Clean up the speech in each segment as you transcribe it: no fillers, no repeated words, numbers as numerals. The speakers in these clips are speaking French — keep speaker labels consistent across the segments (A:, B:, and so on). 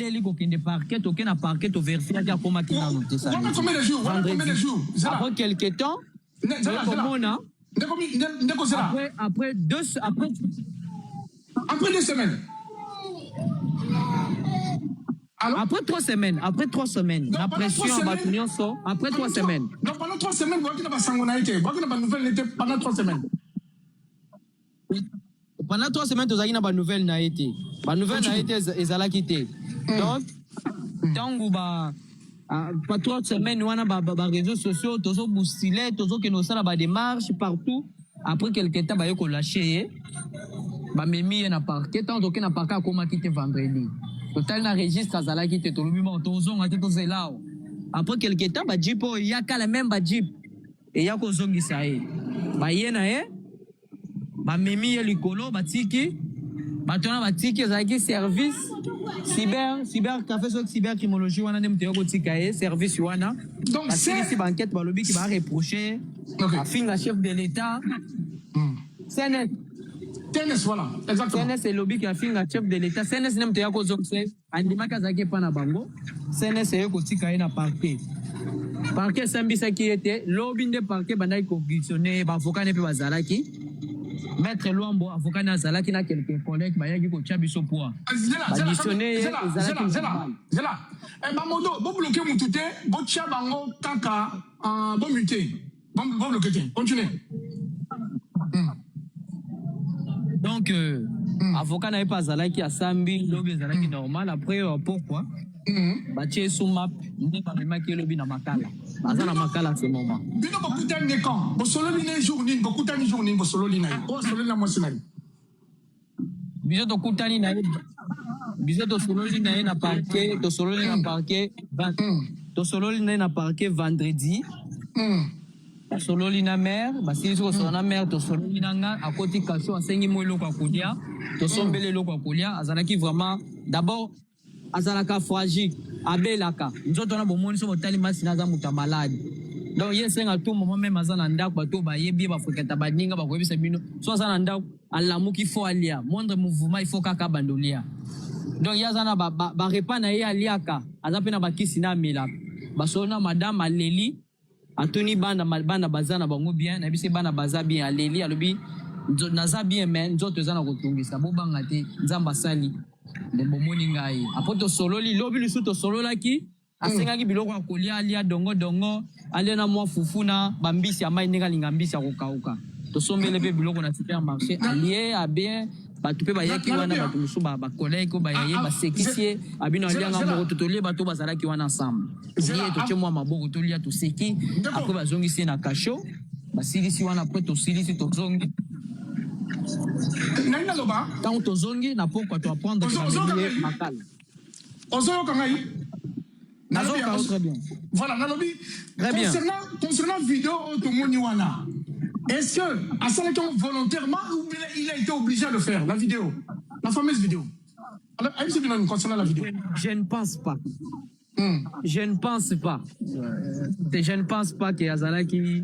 A: aleli kokende parquet aucun na parquet to vérifier qu'il y a comment qui a noté ça.
B: Combien de jours? Combien de jours?
A: Après quelques temps, après 2
B: semaines. Alors?
A: Après 3 semaines. Après 3 semaines. La pression va tenir ça. Après 3 semaines.
B: Donc pendant 3 semaines, vous n'avez pas sangonaïté. Vous n'avez pas nouvelle pendant 3 semaines.
A: Pendant 3 semaines, vous n'avez pas nouvelle naïté. La nouvelle naïté est à la quitter. Donc, tant que pas 3 semaines, nous avons des réseaux sociaux, tous les boostillés, tous les qui nous ont des démarches partout. Après quelques temps, nous avons lâché. Mimi na parquet, tant que na parquet, comment quitter vendredi. Total na registre azala qui te tolumima tozonga te tozelao. Après quelque temps ba jipo yaka la même ba jip et yako zongi sae. Ba yena ba memi ya likolo ba tiki ba tona ba tiki zaki service cyber café so cybercriminologie wana nem te yoko tika service wana. Donc c'est si banquette ba lobby qui va reprocher à finga chef de l'état. C'est net.
B: TNS, voilà, exactement.
A: CNS est lobby qui a fait un chef de l'État. CNS n'est pas un zone, Andima Kazaki Panabango. CNS est aussi quand il a parquet. Parquet Sambisa qui était lobby de parquet, Banai conditionné, Avocat n'est pas Zalaki. Maître Luambo, avocat n'a Zalaki, n'a quelques collègues, Bayaki Kochabiso Poa. Conditionné, Zalaki.
B: Zela. Et Bamodo, bon bloqué Moutouté, bon Tchabango, Kaka, bon muté. Bon bloqué. Continuez.
A: Donc, avocat n'avait pas Zalaki à Sambi, lobby Zalaki normal. Après, pourquoi? Baché sous map, n'est pas vraiment qui lobby na Makala. Azana Makala à ce moment.
B: Bino beaucoup de camps. Bo solo liné journée, beaucoup de journée, bo solo liné. Oh solo la moisson.
A: Biso to kutani na biso to solo liné na parquet, to solo liné na parquet, to solo liné na parquet vendredi. Solo lina mère, basi so solo na mère to solo lina nga à côté cacho enseigner moi loko kolia, to sombele loko kolia, azalaki vraiment d'abord azalaka fragile, abelaka. Nzoto na bomoni so motali masina za muta malade. Donc yesenga tout moment même azana ndako bato ba yebi ba foketa baninga ba koyebisa bino. So azana ndako alamuki fo alia, moindre mouvement il faut kaka bandolia. Donc yazana ba repa na ye aliaka, azapena bakisi na mila. Basona madame Aleli Anthony bana bazana bango bien na bise bana baza bien aleli alobi naza bien men nzoto zana kotungisa bobanga te nzamba sali de bomoni ngai après to sololi lobi lusu to sololaki asengaki biloko akolia alia dongo alia na mwa fufuna bambisi amai ndinga lingambisi akokauka to sombele pe biloko na supermarché alie a bien batu pe bayaki wana batu musu ba collègue ko bayaye ba sekisie abino alianga moko totolie batu bazalaki wana ensemble lié to chemwa maboko tolia to seki après bazongisi na kasho basilisi wana après to silisi to zongi
B: nanga loba
A: tant to zongi na pourquoi to apprendre que makala
B: ozoyo kangai
A: très bien
B: voilà nalobi concernant vidéo to moni wana. Est-ce que Assalakon volontairement ou il a été obligé de le faire, la vidéo, la fameuse vidéo? Alors, est-ce que nous concernant la vidéo?
A: Je ne pense pas. Je ne pense pas. Je ne pense pas que Azalaki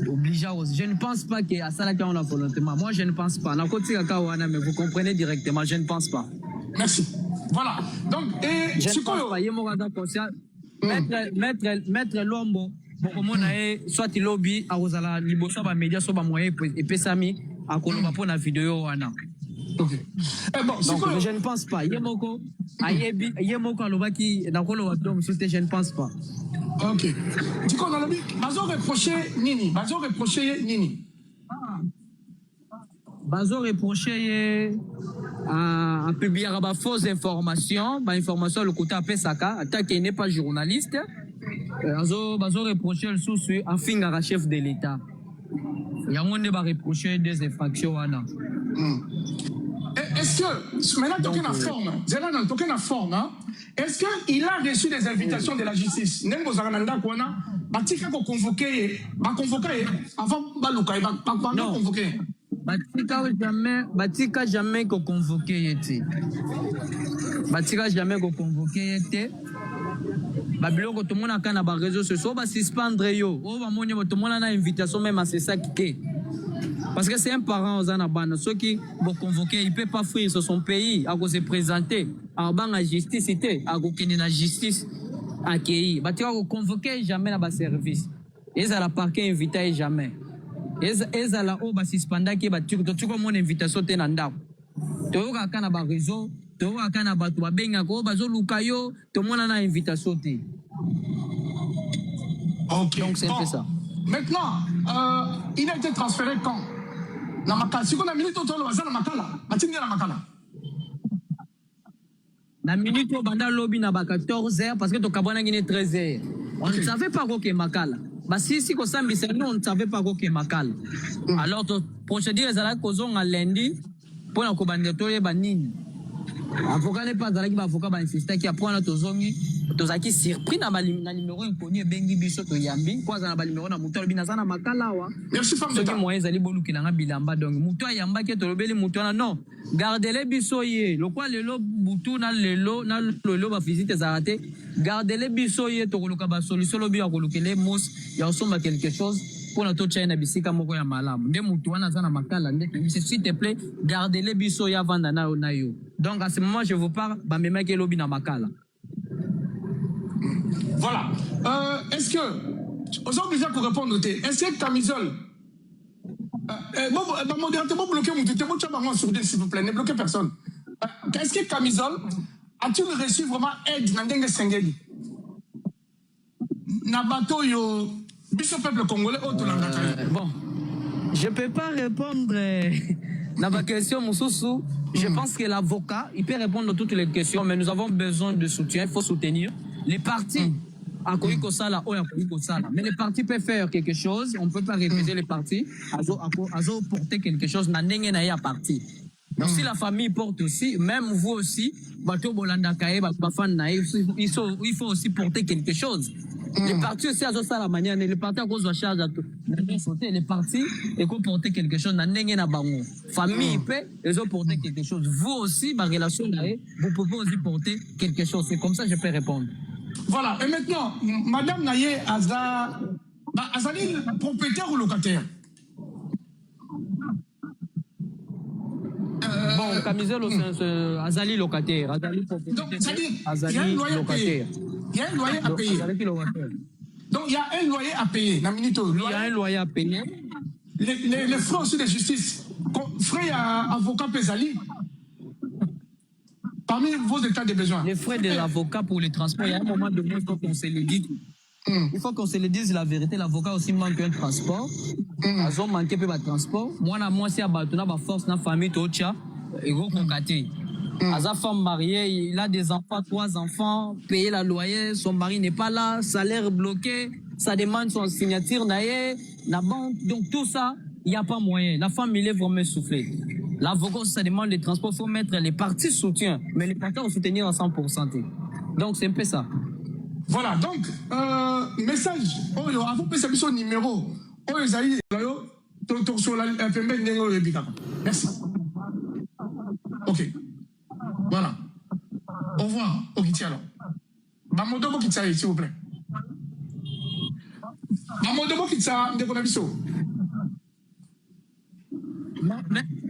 A: oblige à oser. Je ne pense pas que Assalaki on a volontairement. Moi, je ne pense pas. Mais vous comprenez directement. Je ne pense pas.
B: Merci. Voilà. Donc, et
A: je ne pense pas. Maître Lombo. Soit il lobby à Rosala, Libosa, média, soit moyen et Pessami à Colomba pour la vidéo.
B: Ok.
A: Donc, je ne pense pas. Yemoko, Yemoko, Alobaki, Nakolo, je ne pense pas.
B: Ok. Du coup, on a Bazo reproché Nini.
A: Bazo reproché à publier des fausses informations, information le côté à Pesaka, tant qu'il n'est pas journaliste. Bazo reproché le sous-suit à finir chef de l'État. Il y a un monde qui va reprocher des infractions.
B: Est-ce que, maintenant, tu as une forme, est-ce qu'il a reçu des invitations de la justice? Nembo Zarananda Kwana, Batika ko convoqué, avant Baluka, pas convoqué.
A: Batika jamais ko convoqué était. Batika jamais ko convoqué était. Babiloko tout le monde a quand na réseaux sociaux va suspendre yo. Oh ba monye tout le monde a invitation même à c'est ça qui parce que c'est un parent aux anabana ceux qui vont convoquer il peut pas fuir sur son pays à cause de présenter abanga justice te akokende na justice akei batika koconvoquer jamais na baservice ezala parquet invité jamais ezala o basispandaki totika omona invitation te na ndako toyokaka na bareseau toyokaka na bato babengaka o bazoluka yo tomona na invitation te.
B: Ok,
A: donc c'est un peu ça.
B: Maintenant, il a été transféré quand? Namakala. Si on a minute autour de la Makala, la Makala.
A: La minute au banda lobby na 14h parce que to kabona ngine 13h. On ne savait pas quoi que Makala. Bah si ko sambi c'est nous on ne savait pas quoi que Makala. Alors to procédure ezala kozonga lundi pour na ko banda to yeba nini. Avocat n'est pas dans avocat ba insister qui apprend la tozongi tozaki surpris na numéro inconnu bengi biso to yambi kwa za na numéro na muto bina sana makala wa.
B: Merci femme de
A: ta. Moyen zali boluki na bilamba donc muto yamba ke to lobeli muto na non gardez-les biso ye lokwa lelo butu na lelo ba visite zarate gardez-les biso ye to koluka ba solution lobi ya kolukele mos ya osomba quelque chose pour na to China bisika moko ya malamu nde mutu wana sana makala nde s'il te plaît gardez-les biso ya vanda na yo. Donc à ce moment je vous parle ba memaki lobi na makala.
B: Voilà. Est-ce que aujourd'hui pour répondre est-ce que camisole modérateur bloqué mon témoin sur deux s'il vous plaît ne bloquez personne. Est-ce que camisole a-t-il reçu vraiment aide dans Dengue Sengeli na bateau yo biso peuple congolais autre
A: bon je peux pas répondre dans ma question Moussoussou. Je pense que l'avocat il peut répondre à toutes les questions mais nous avons besoin de soutien, il faut soutenir les partis. Mais les partis peuvent faire quelque chose, on ne peut pas répéter les partis, azo porter quelque chose, donc si la famille porte aussi, même vous aussi, il faut aussi porter quelque chose. Les partis aussi, la manière, les partis à cause de la charge, les partis, ils peuvent porter quelque chose, famille peut, ils ont porté quelque chose. Vous aussi, ma relation, vous pouvez aussi porter quelque chose. C'est comme ça que je peux répondre.
B: Voilà, et maintenant, Madame Naye Azali, propriétaire ou locataire?
A: Bon, camisole, Azali locataire. Azali propriétaire.
B: Donc, c'est-à-dire, il y a un loyer à payer. Il y a un loyer à payer. Donc, il y a un loyer à payer. Il
A: y a un loyer à payer.
B: Les frais aussi de justice. Frais à avocat Pézali. Parmi vos états de besoin.
A: Les frais de l'avocat pour les transports, il y a un moment donné, il faut qu'on se le dise. Il faut qu'on se le dise la vérité. L'avocat aussi manque un transport. Ils ont manqué un transport. Moi, c'est à Batuna, ma force, ma famille, Tocha, et gros concaté. Sa femme mariée, il a des enfants, 3 enfants, payer la loyer, son mari n'est pas là, salaire bloqué, ça demande son signature, la banque. Donc tout ça, il n'y a pas moyen. La femme, il est vraiment soufflée. L'avocat, ça demande les transports, il faut mettre les partis soutien, mais les partis vont soutenir à 100%. Donc c'est un peu ça.
B: Voilà, donc, message, avant de passer son numéro, merci. Ok. Voilà. Au revoir, Okiti alors. Bamodobo Kitsaï, s'il vous plaît. Bamodobo Kitsa, Ndekonabiso.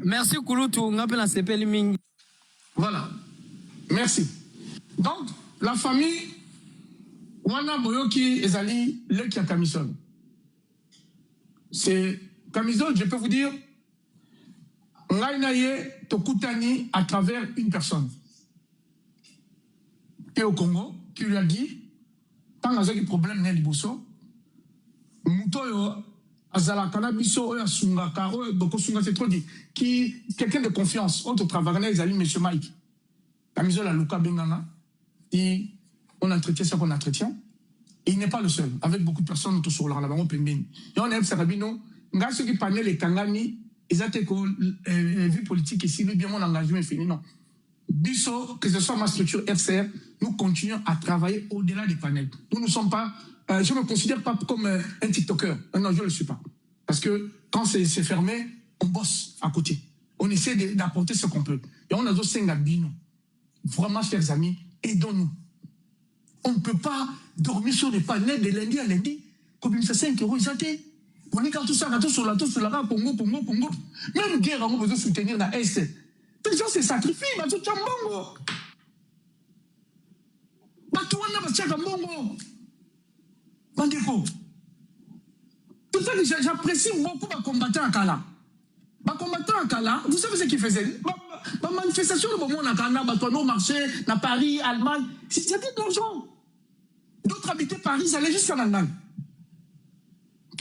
A: Merci Kouloutou, on appelle la CP Liming.
B: Voilà. Merci. Donc, la famille, Wana Boyoki Ezali, le qui a camisole. C'est camisole, je peux vous dire, Ngaïnaye Tokutani à travers une personne. Et au Congo, qui lui a dit, tant qu'il y a des problèmes, il y a des problèmes. Moutoyo, Azala Kanabiso, Sunga, c'est trop dit. Quelqu'un de confiance, on te travaille, ils allaient, M. Mike. Camisole à Luka Bengana, et on entretient ce qu'on entretient. Et il n'est pas le seul, avec beaucoup de personnes autour sur la bas Pembeni. Et on aime Sarabino, Nga ceux qui parlaient les Kangani, ils ont été vie politique ici, nous bien mon engagement est fini, non. Bisso, que ce soit ma structure FCR, nous continuons à travailler au-delà des panels. Nous ne sommes pas, je ne me considère pas comme un TikToker. Non, je ne le suis pas. Parce que quand c'est fermé, on bosse à côté. On essaie d'apporter ce qu'on peut. Et on a d'autres 5 abino. Vraiment, chers amis, aidons-nous. On ne peut pas dormir sur les panels de lundi à lundi. Comme ça, 5 euros, ils ont été. On est quand tout ça, tout sur la Congo. Même guerre, on a besoin de soutenir la S. Les gens se sacrifient, mais tout le monde. batiaka mbongo. Bandeko. C'est pour ça que j'apprécie beaucoup les combattants à Kala. Les combattants à Kala, vous savez ce qu'ils faisaient? Les manifestations de moment à Kala, au marché, à Paris, Allemagne, c'était de l'argent. D'autres habitaient Paris, ils allaient jusqu'en Allemagne.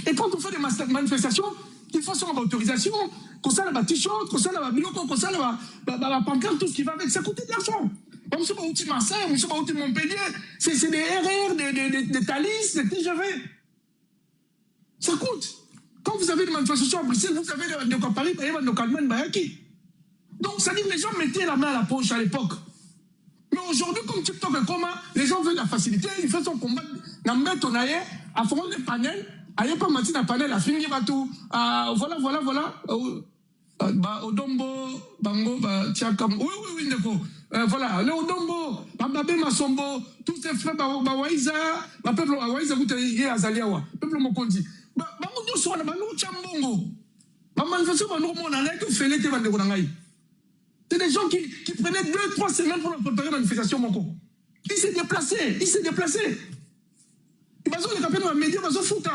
B: Et quand on fait des manifestations, il faut son autorisation, qu'on ça la t-shirt, qu'on ça la biloko, qu'on ça la pancarte, tout ce qui va avec, ça coûtait de l'argent. On ne sait pas où tu Marseille, on ne sait pas où tu Montpellier, c'est des RR, des Thalys, des TGV. Ça coûte. Quand vous avez des manifestations à Bruxelles, vous avez de Paris, il y a des Allemagne, Bayaki. Donc, ça dit que les gens mettaient la main à la poche à l'époque. Mais aujourd'hui, comme TikTok et comment, les gens veulent la facilité, ils font son combat. On a à fond des panels, il n'y a pas matière d'un panel, à finir tout. Voilà. Odombo, Bango, Tiakam. Oui, d'accord. Voilà, le Odombo, Babé Masombo, tous ces frères, Bawaïza, ma peuple Bawaïza, vous avez Azaliawa, peuple Mokondi. Bamoudou soit là, Banou Chambongo. Manifestation, on a l'air que Félé te vende Ronangaï. C'est des gens qui prenaient 2-3 semaines pour préparer la manifestation, Moko. Il s'est déplacé. Il va se faire dans les médias, il va se foutre.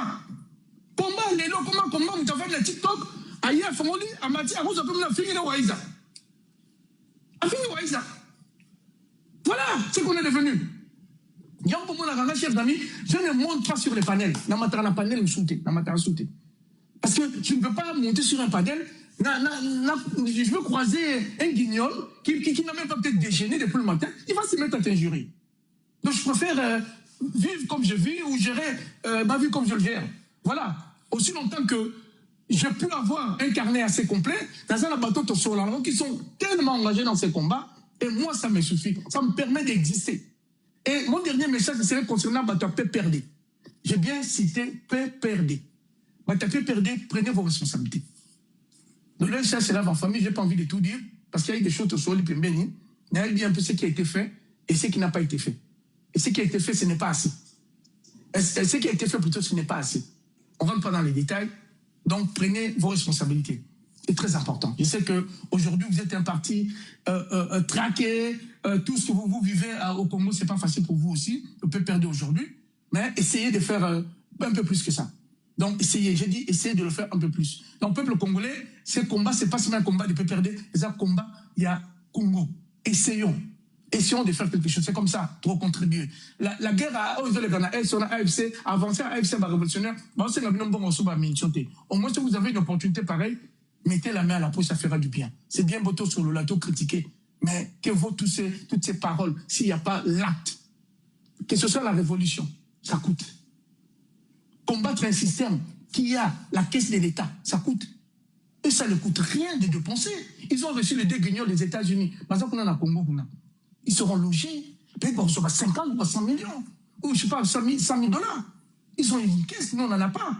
B: Combat, les lots, comment, vous avez le TikTok, aïe, à Fongoli, à Mati, à Rose, à Pemla, fini de Waïza. A fini Waïza. Voilà ce qu'on est devenu. Il y a un moment, la chef d'amis, je ne monte pas sur les panels. Dans ma panel, je sauter. Parce que je ne peux pas monter sur un panel. Je veux croiser un guignol qui n'a même pas peut-être déjeuné depuis le matin. Il va se mettre à t'injurer. Donc je préfère vivre comme je vis ou gérer ma vie comme je le gère. Voilà. Aussi longtemps que j'ai pu avoir un carnet assez complet dans un bateau sur la langue qui sont tellement engagés dans ces combats. Et moi, ça me suffit. Ça me permet d'exister. Et mon dernier message serait concernant bateau PPRD. J'ai bien cité PPRD. Bateau PPRD, prenez vos responsabilités. Donc là, ça, c'est là en famille, je n'ai pas envie de tout dire, parce qu'il y a des choses sur les Pembeni. Il y a dit un peu ce qui a été fait et ce qui n'a pas été fait. Et ce qui a été fait, ce n'est pas assez. Et ce qui a été fait, plutôt, ce n'est pas assez. On ne rentre pas dans les détails. Donc, prenez vos responsabilités. C'est très important. Je sais qu'aujourd'hui, vous êtes un parti traqué. Tout ce que vous vivez au Congo, ce n'est pas facile pour vous aussi. On peut perdre aujourd'hui. Mais essayez de faire un peu plus que ça. Donc, essayez, j'ai dit, essayez de le faire un peu plus. Donc, peuple congolais, ce combat, ce n'est pas seulement un combat de PPRD, c'est un combat, il y a Congo. Essayons de faire quelque chose. C'est comme ça, pour contribuer. La guerre à AFC, avancer à AFC, révolutionnaire, au moins, si vous avez une opportunité pareille, mettez la main à la poche, ça fera du bien. C'est bien beau sur le lateau critiquer, mais que vaut toutes ces paroles s'il n'y a pas l'acte? Que ce soit la révolution, ça coûte. Combattre un système qui a la caisse de l'État, ça coûte. Et ça ne coûte rien de dépenser. Ils ont reçu les deux guignols des États-Unis. Par exemple, on a Congo, ils seront logés. Peut-être qu'on reçoit 50 ou 100 millions. Ou je ne sais pas, 100 000 $. Ils ont une caisse, nous on n'en a pas.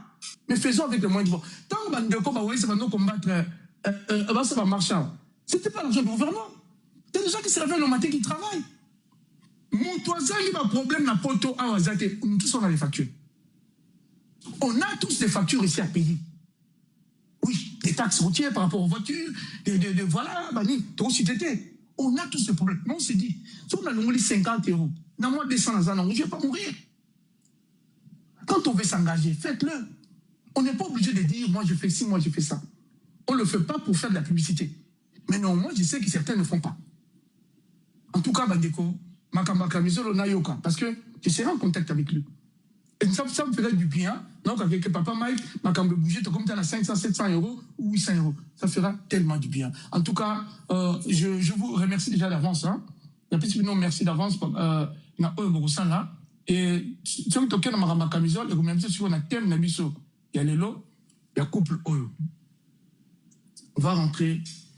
B: Mais faisons avec le moyen de bon. Tant que ça va nous combattre, ça va marcher. Ce n'était pas l'argent du gouvernement. C'est des gens qui se réveillent le matin qui travaillent. Mon toisin, il a un problème, n'a pas auto à Wazate. Nous tous, on a les factures. On a tous des factures ici à payer. Oui, des taxes routières par rapport aux voitures, voilà, on a tous ces problèmes. Mais on s'est dit, si on a le 50 €, dans moins de 200 ans, je ne vais pas mourir. Quand on veut s'engager, faites-le. On n'est pas obligé de dire, moi je fais ci, moi je fais ça. On ne le fait pas pour faire de la publicité. Mais non, moi je sais que certains ne font pas. En tout cas, Bandeko, parce que je serai en contact avec lui. Et ça me ferait du bien. Donc, avec Papa Mike, ma bouger, comme tu as 500, 700 € ou 800 €. Ça fera tellement du bien. En tout cas, je vous remercie déjà d'avance. Hein. Il y a petit peu de merci d'avance. Là. Et si on toque dans ma camisole, et même si on a thème, il y a les lots, il y a couple Oyo. On va rentrer